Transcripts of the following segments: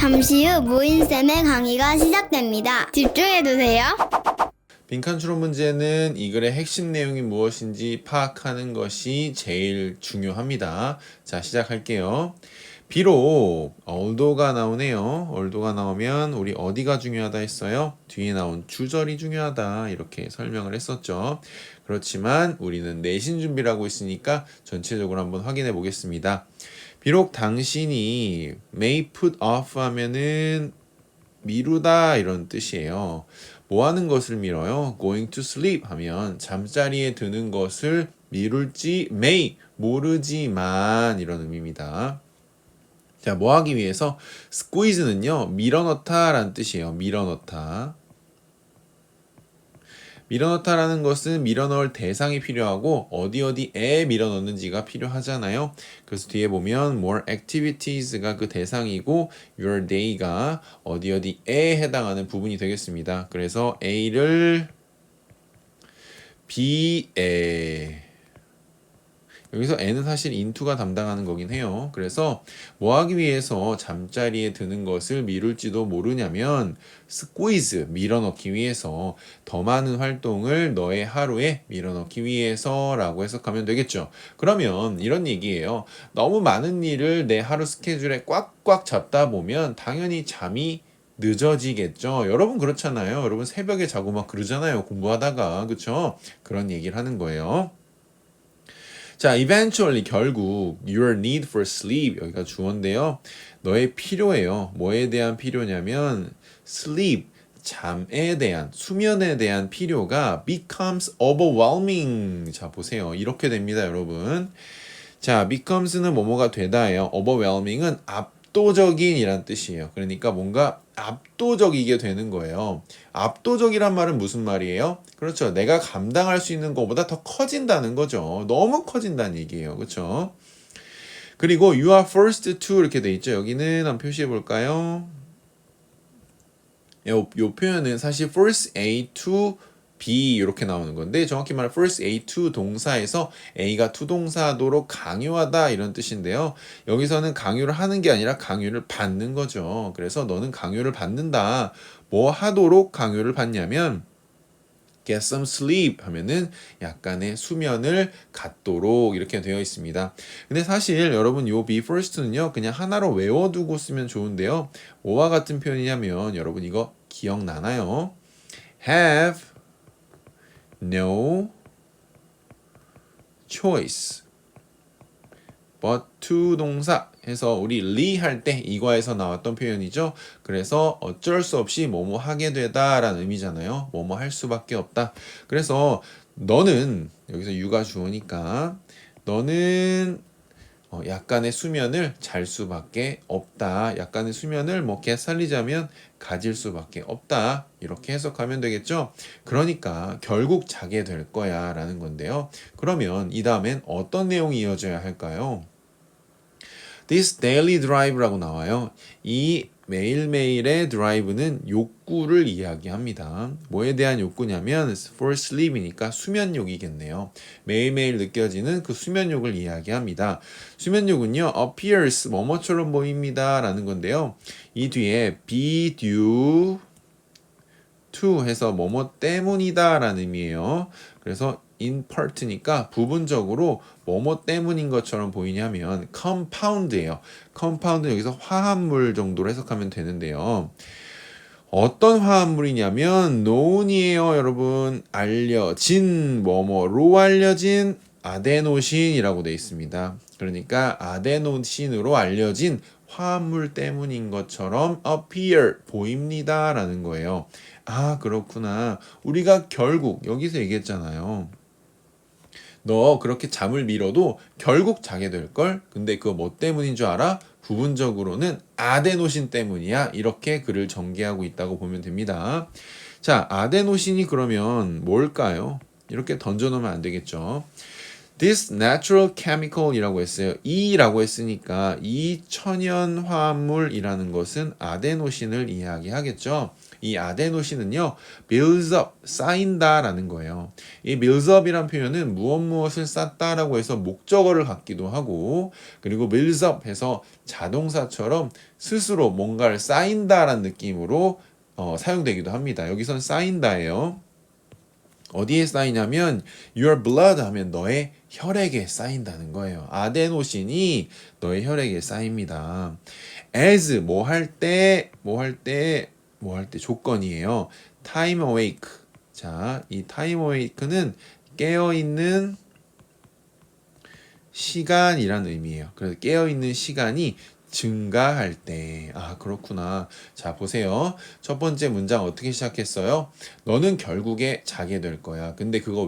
잠시 후 모인쌤의 강의가 시작됩니다. 집중해두세요. 빈칸 추론 문제는 이 글의 핵심 내용이 무엇인지 파악하는 것이 제일 중요합니다. 자, 시작할게요. 비록 although가 나오네요. although가 나오면 우리 어디가 중요하다 했어요? 뒤에 나온 주절이 중요하다 이렇게 설명을 했었죠. 그렇지만 우리는 내신 준비를 하고 있으니까 전체적으로 한번 확인해 보겠습니다. 비록 당신이 may put off 하면은 미루다 이런 뜻이에요. 뭐 하는 것을 미뤄요? going to sleep 하면 잠자리에 드는 것을 미룰지 may 모르지만 이런 의미입니다. 자, 뭐 하기 위해서? squeeze는요, 밀어넣다 라는 뜻이에요. 밀어넣다. 밀어넣다라는 것은 밀어넣을 대상이 필요하고 어디에 밀어넣는지가 필요하잖아요. 그래서 뒤에 보면 more activities가 그 대상이고 your day가 어디에 해당하는 부분이 되겠습니다. 그래서 A를 B에 여기서 N은 사실 into가 담당하는 거긴 해요. 그래서 뭐 하기 위해서 잠자리에 드는 것을 미룰지도 모르냐면 squeeze, 밀어넣기 위해서 더 많은 활동을 너의 하루에 밀어넣기 위해서라고 해석하면 되겠죠. 그러면 이런 얘기예요. 너무 많은 일을 내 하루 스케줄에 꽉꽉 잡다 보면 당연히 잠이 늦어지겠죠. 여러분 그렇잖아요. 여러분 새벽에 자고 막 그러잖아요. 공부하다가. 그쵸? 그런 얘기를 하는 거예요. 자, eventually 결국 your need for sleep 여기가 주어인데요. 너의 필요예요. 뭐에 대한 필요냐면 sleep 잠에 대한 수면에 대한 필요가 becomes overwhelming. 자, 보세요. 이렇게 됩니다, 여러분. 자, becomes는 뭐뭐가 되다예요. overwhelming은 압도적인 이란 뜻이에요. 그러니까 뭔가 압도적이게 되는 거예요. 압도적이란 말은 무슨 말이에요? 그렇죠. 내가 감당할 수 있는 것보다 더 커진다는 거죠. 너무 커진다는 얘기예요. 그렇죠? 그리고 you are first to 이렇게 돼 있죠. 여기는 한번 표시해 볼까요? 요 표현은 사실 first A to B 이렇게 나오는 건데 정확히 말하면 first A to 동사에서 A가 to 동사하도록 강요하다 이런 뜻인데요. 여기서는 강요를 하는 게 아니라 강요를 받는 거죠. 그래서 너는 강요를 받는다. 뭐 하도록 강요를 받냐면 get some sleep 하면은 약간의 수면을 갖도록 이렇게 되어 있습니다. 근데 사실 여러분 요 be first는요 그냥 하나로 외워두고 쓰면 좋은데요. 뭐와 같은 표현이냐면 여러분 이거 기억나나요? have no choice but to 동사 해서 우리 리 할 때 이과에서 나왔던 표현이죠. 그래서 어쩔 수 없이 뭐뭐 하게 되다 라는 의미잖아요. 뭐뭐 할 수밖에 없다. 그래서 너는 여기서 you가 주어니까 너는 약간의 수면을 잘 수밖에 없다. 약간의 수면을 뭐 살리자면 가질 수밖에 없다. 이렇게 해석하면 되겠죠. 그러니까 결국 자게 될 거야 라는 건데요. 그러면 이 다음엔 어떤 내용이 이어져야 할까요? This daily drive라고 나와요. 이 매일매일의 드라이브는 욕구를 이야기합니다. 뭐에 대한 욕구냐면 for sleep이니까 수면욕이겠네요. 매일매일 느껴지는 그 수면욕을 이야기합니다. 수면욕은요, appears, 뭐뭐처럼 보입니다 라는 건데요. 이 뒤에 be due to 해서 뭐뭐 때문이다 라는 의미예요. 그래서 in part니까 부분적으로 뭐뭐 때문인 것처럼 보이냐면 compound예요. compound 여기서 화합물 정도로 해석하면 되는데요. 어떤 화합물이냐면 known이에요, 여러분. 알려진 뭐뭐로 알려진 아데노신이라고 되어 있습니다. 그러니까 아데노신으로 알려진 화합물 때문인 것처럼 appear 보입니다 라는 거예요. 아, 그렇구나. 우리가 결국 여기서 얘기했잖아요. 너 그렇게 잠을 미뤄도 결국 자게 될걸? 근데 그거 뭐 때문인 줄 알아? 부분적으로는 아데노신 때문이야. 이렇게 글을 전개하고 있다고 보면 됩니다. 자, 아데노신이 그러면 뭘까요? 이렇게 던져놓으면 안 되겠죠. This natural chemical이라고 했어요. 이라고 했으니까 이 천연 화합물이라는 것은 아데노신을 이야기하겠죠. 이 아데노신은요, builds up, 쌓인다라는 거예요. 이 builds up이란 표현은 무엇을 쌓다라고 해서 목적어를 갖기도 하고, 그리고 builds up 해서 자동사처럼 스스로 뭔가를 쌓인다라는 느낌으로 사용되기도 합니다. 여기선 쌓인다예요. 어디에 쌓이냐면 your blood 하면 너의 혈액에 쌓인다는 거예요. 아데노신이 너의 혈액에 쌓입니다. as 뭐 할 때 조건이에요. time awake. 자, 이 time awake는 깨어 있는 시간이란 의미예요. 그래서 깨어 있는 시간이 증가할 때. 아, 그렇구나. 자, 보세요. 첫 번째 문장 어떻게 시작했어요? 너는 결국에 자게 될 거야. 근데 그거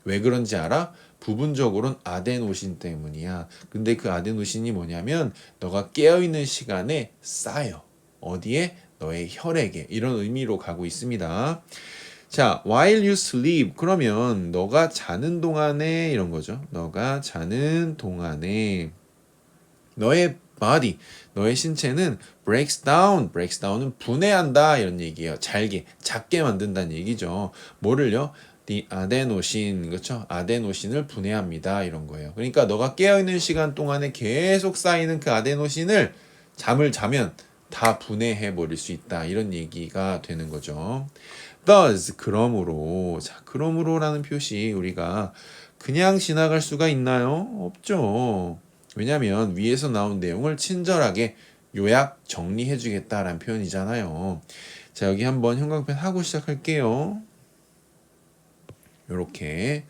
왜 그런지 알아? 부분적으로는 아데노신 때문이야. 근데 그 아데노신이 뭐냐면 너가 깨어있는 시간에 쌓여. 어디에? 너의 혈액에. 이런 의미로 가고 있습니다. 자, while you sleep. 그러면 너가 자는 동안에 이런 거죠. 너가 자는 동안에 너의 body, 너의 신체는 breaks down. breaks down은 분해한다 이런 얘기예요. 작게 만든다는 얘기죠. 뭐를요? the adenosine, 그렇죠? 아데노신을 분해합니다. 이런 거예요. 그러니까 너가 깨어있는 시간 동안에 계속 쌓이는 그 아데노신을 잠을 자면 다 분해해 버릴 수 있다. 이런 얘기가 되는 거죠. thus, 그러므로. 자, 그러므로라는 표시 우리가 그냥 지나갈 수가 있나요? 없죠. 왜냐하면 위에서 나온 내용을 친절하게 요약 정리해 주겠다라는 표현이잖아요. 자, 여기 한번 형광펜 하고 시작할게요. 요렇게.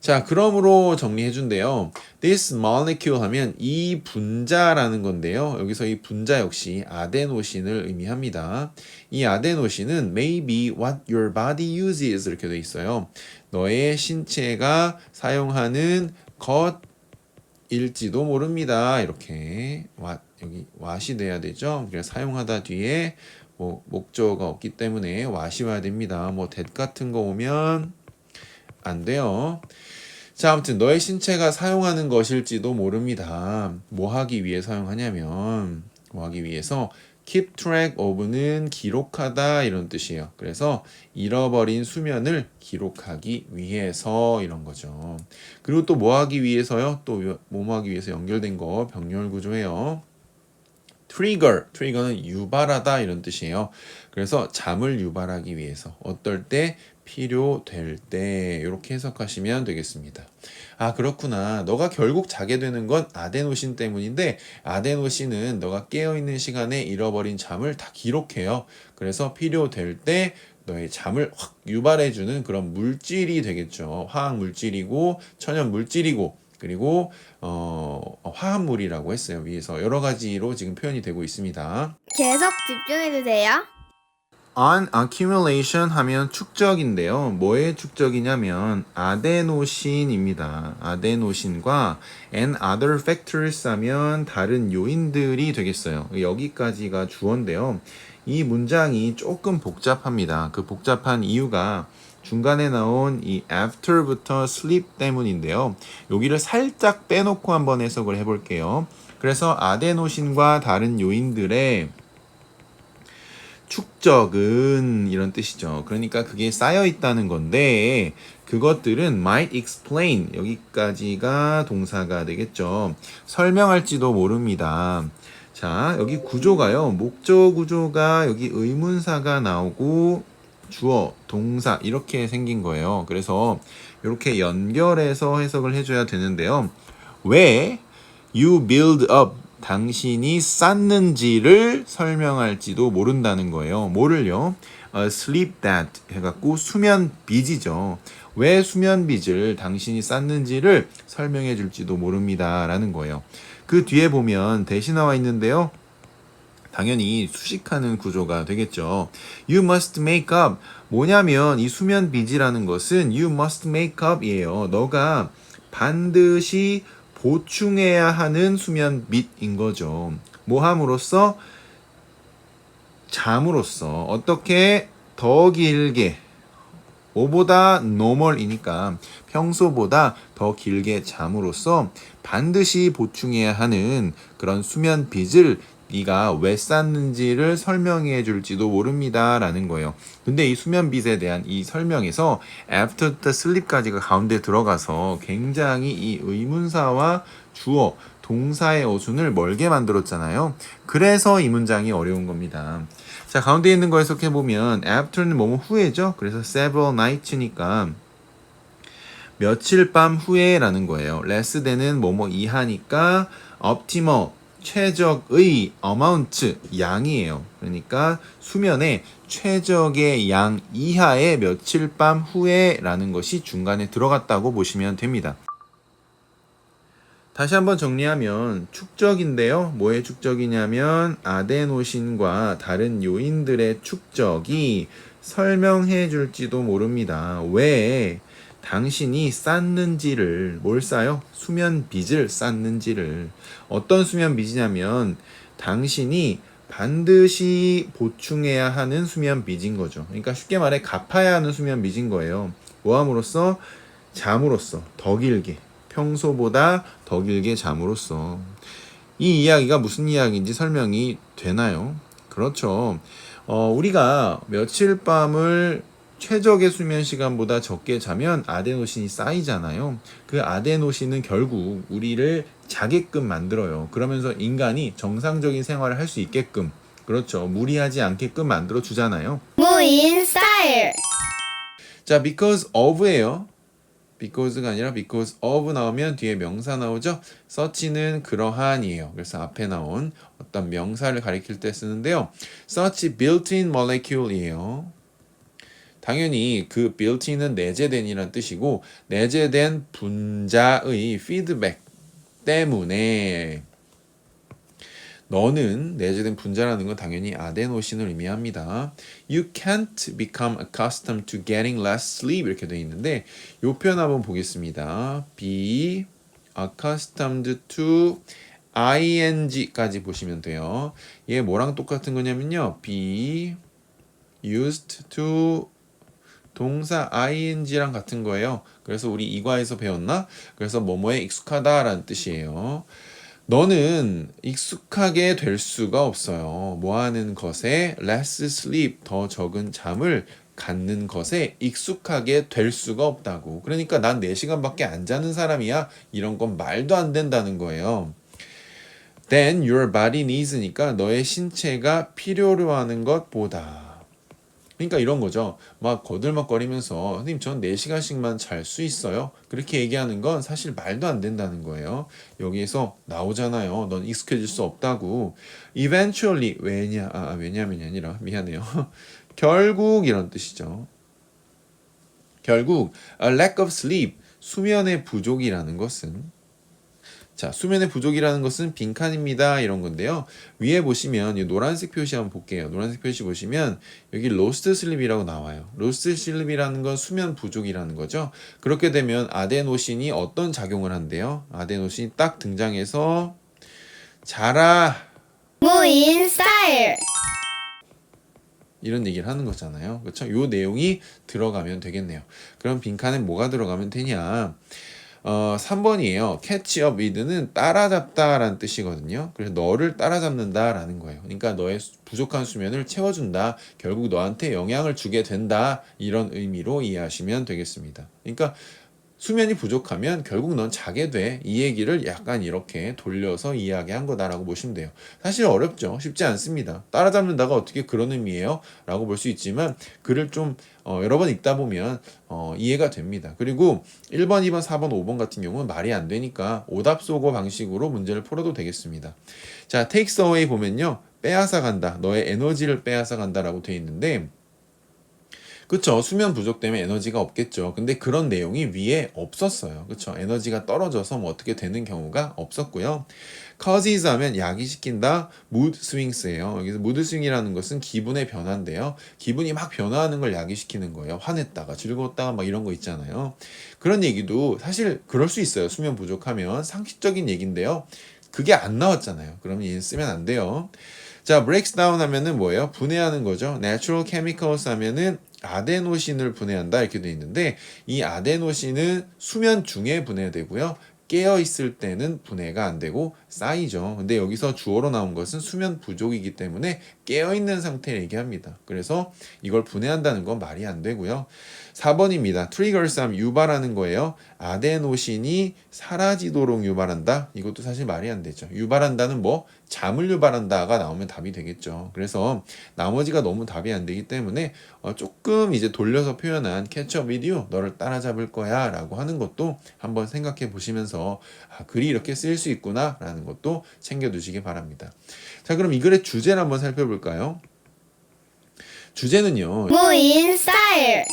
자, 그러므로 정리해 준대요. This molecule 하면 이 분자라는 건데요. 여기서 이 분자 역시 아데노신을 의미합니다. 이 아데노신은 may be what your body uses 이렇게 돼 있어요. 너의 신체가 사용하는 것일지도 모릅니다. 이렇게 여기 what이 돼야 되죠. 그래서 사용하다 뒤에 뭐 목적어가 없기 때문에 what이 와야 됩니다. 뭐 that 같은 거 오면 안 돼요. 자, 아무튼 너의 신체가 사용하는 것일지도 모릅니다. 뭐 하기 위해 사용하냐면 뭐 하기 위해서 keep track of는 기록하다 이런 뜻이에요. 그래서 잃어버린 수면을 기록하기 위해서 이런 거죠. 그리고 또 뭐 하기 위해서요? 또 뭐 하기 위해서 연결된 거 병렬 구조예요. trigger는 유발하다 이런 뜻이에요. 그래서 잠을 유발하기 위해서 어떨 때 필요될 때 이렇게 해석하시면 되겠습니다. 아, 그렇구나. 너가 결국 자게 되는 건 아데노신 때문인데 아데노신은 너가 깨어있는 시간에 잃어버린 잠을 다 기록해요. 그래서 필요될 때 너의 잠을 확 유발해주는 그런 물질이 되겠죠. 화학 물질이고 천연 물질이고 그리고 화합물이라고 했어요. 위에서 여러 가지로 지금 표현이 되고 있습니다. 계속 집중해주세요. on accumulation 하면 축적인데요. 뭐의 축적이냐면 아데노신입니다. 아데노신과 and other factors 하면 다른 요인들이 되겠어요. 여기까지가 주어인데요. 이 문장이 조금 복잡합니다. 그 복잡한 이유가 중간에 나온 이 after부터 sleep 때문인데요. 여기를 살짝 빼놓고 한번 해석을 해볼게요. 그래서 아데노신과 다른 요인들의 축적은 이런 뜻이죠. 그러니까 그게 쌓여 있다는 건데 그것들은 might explain 여기까지가 동사가 되겠죠. 설명할지도 모릅니다. 자, 여기 구조가요. 목적 구조가 여기 의문사가 나오고 주어, 동사 이렇게 생긴 거예요. 그래서 이렇게 연결해서 해석을 해줘야 되는데요. 왜 you build up 당신이 쌓는지를 설명할지도 모른다는 거예요. 뭐를요? sleep that 해갖고 수면 빚이죠. 왜 수면 빚을 당신이 쌓는지를 설명해 줄지도 모릅니다. 라는 거예요. 그 뒤에 보면 대신 나와 있는데요. 당연히 수식하는 구조가 되겠죠. You must make up. 뭐냐면 이 수면 빚이라는 것은 you must make up 이에요. 너가 반드시 보충해야 하는 수면 빚인 거죠. 뭐 함으로써? 잠으로써 어떻게 더 길게 뭐보다 normal이니까 평소보다 더 길게 잠으로써 반드시 보충해야 하는 그런 수면 빚을 네가 왜 쌌는지를 설명해 줄지도 모릅니다 라는 거예요. 근데 이 수면 빚에 대한 이 설명에서 after the sleep까지가 가운데 들어가서 굉장히 이 의문사와 주어, 동사의 어순을 멀게 만들었잖아요. 그래서 이 문장이 어려운 겁니다. 자, 가운데 있는 거 해석해보면 after는 뭐뭐 후에죠. 그래서 several nights니까 며칠 밤 후에 라는 거예요. less than은 뭐뭐 이하니까 optimal 최적의 amount 양이에요. 그러니까 수면의 최적의 양 이하의 며칠 밤 후에 라는 것이 중간에 들어갔다고 보시면 됩니다. 다시 한번 정리하면 축적인데요. 뭐의 축적이냐면 아데노신과 다른 요인들의 축적이 설명해 줄지도 모릅니다. 왜 당신이 쌌는지를 뭘 싸요? 수면 빚을 쌌는지를. 어떤 수면 빚이냐면 당신이 반드시 보충해야 하는 수면 빚인 거죠. 그러니까 쉽게 말해 갚아야 하는 수면 빚인 거예요. 뭐함으로써? 잠으로써 더 길게 평소보다 더 길게 잠으로써. 이 이야기가 무슨 이야기인지 설명이 되나요? 그렇죠. 우리가 며칠 밤을 최적의 수면 시간보다 적게 자면 아데노신이 쌓이잖아요. 그 아데노신은 결국 우리를 자게끔 만들어요. 그러면서 인간이 정상적인 생활을 할 수 있게끔, 그렇죠. 무리하지 않게끔 만들어 주잖아요. 무인 스타일. 자, because of예요. because가 아니라 because of 나오면 뒤에 명사 나오죠. such는 그러한이에요. 그래서 앞에 나온 어떤 명사를 가리킬 때 쓰는데요. such built-in molecule이에요. 당연히 그 built-in은 내재된이란 뜻이고 내재된 분자의 피드백 때문에 너는 내재된 분자라는 건 당연히 아데노신을 의미합니다. You can't become accustomed to getting less sleep 이렇게 되어 있는데 이 표현 한번 보겠습니다. be accustomed to ing까지 보시면 돼요. 얘 뭐랑 똑같은 거냐면요. be used to 동사 ing랑 같은 거예요. 그래서 우리 이과에서 배웠나? 그래서 뭐뭐에 익숙하다라는 뜻이에요. 너는 익숙하게 될 수가 없어요. 뭐 하는 것에 less sleep, 더 적은 잠을 갖는 것에 익숙하게 될 수가 없다고. 그러니까 난 4시간밖에 안 자는 사람이야. 이런 건 말도 안 된다는 거예요. Then your body needs니까 너의 신체가 필요로 하는 것보다. 그러니까 이런 거죠. 막 거들먹거리면서 선생님 전 4시간씩만 잘 수 있어요. 그렇게 얘기하는 건 사실 말도 안 된다는 거예요. 여기에서 나오잖아요. 넌 익숙해질 수 없다고. Eventually 왜냐면이 아니라 미안해요. 결국 이런 뜻이죠. 결국 a lack of sleep 수면의 부족이라는 것은 자, 수면의 부족이라는 것은 빈칸입니다. 이런 건데요. 위에 보시면 이 노란색 표시 한번 볼게요. 노란색 표시 보시면 여기 lost sleep이라고 나와요. lost sleep이라는 건 수면 부족이라는 거죠. 그렇게 되면 아데노신이 어떤 작용을 한대요? 아데노신이 딱 등장해서 자라 무인 스타일. 이런 얘기를 하는 거잖아요. 그렇죠? 요 내용이 들어가면 되겠네요. 그럼 빈칸에 뭐가 들어가면 되냐? 3번이에요. catch up with는 따라잡다라는 뜻이거든요. 그래서 너를 따라잡는다라는 거예요. 그러니까 너의 부족한 수면을 채워준다. 결국 너한테 영향을 주게 된다. 이런 의미로 이해하시면 되겠습니다. 그러니까 수면이 부족하면 결국 넌 자게 돼. 이 얘기를 약간 이렇게 돌려서 이야기한 거다라고 보시면 돼요. 사실 어렵죠. 쉽지 않습니다. 따라잡는다가 어떻게 그런 의미예요? 라고 볼 수 있지만 글을 좀 여러 번 읽다 보면 이해가 됩니다. 그리고 1번, 2번, 4번, 5번 같은 경우는 말이 안 되니까 오답소고 방식으로 문제를 풀어도 되겠습니다. 자, takes away 보면요. 빼앗아 간다. 너의 에너지를 빼앗아 간다라고 돼 있는데 그쵸. 수면 부족 때문에 에너지가 없겠죠. 근데 그런 내용이 위에 없었어요. 그쵸. 에너지가 떨어져서 뭐 어떻게 되는 경우가 없었고요. causes 하면 야기시킨다. mood swings예요. 여기서 mood swing이라는 것은 기분의 변화인데요. 기분이 막 변화하는 걸 야기시키는 거예요. 화냈다가 즐거웠다가 막 이런 거 있잖아요. 그런 얘기도 사실 그럴 수 있어요. 수면 부족하면 상식적인 얘기인데요. 그게 안 나왔잖아요. 그러면 얘는 쓰면 안 돼요. 자, breaks down 하면은 뭐예요? 분해하는 거죠. natural chemicals 하면은 아데노신을 분해한다 이렇게 돼 있는데 이 아데노신은 수면 중에 분해되고요. 깨어 있을 때는 분해가 안 되고 쌓이죠. 근데 여기서 주어로 나온 것은 수면 부족이기 때문에 깨어 있는 상태를 얘기합니다. 그래서 이걸 분해한다는 건 말이 안 되고요. 4번입니다. triggers 하면 유발하는 거예요. 아데노신이 사라지도록 유발한다. 이것도 사실 말이 안 되죠. 유발한다는 뭐 잠을 유발한다가 나오면 답이 되겠죠. 그래서 나머지가 너무 답이 안 되기 때문에 조금 이제 돌려서 표현한 catch up with you, 너를 따라잡을 거야 라고 하는 것도 한번 생각해 보시면서 글이 이렇게 쓰일 수 있구나 라는 것도 챙겨두시기 바랍니다. 자, 그럼 이 글의 주제를 한번 살펴볼까요? 주제는요. 무인 스타일.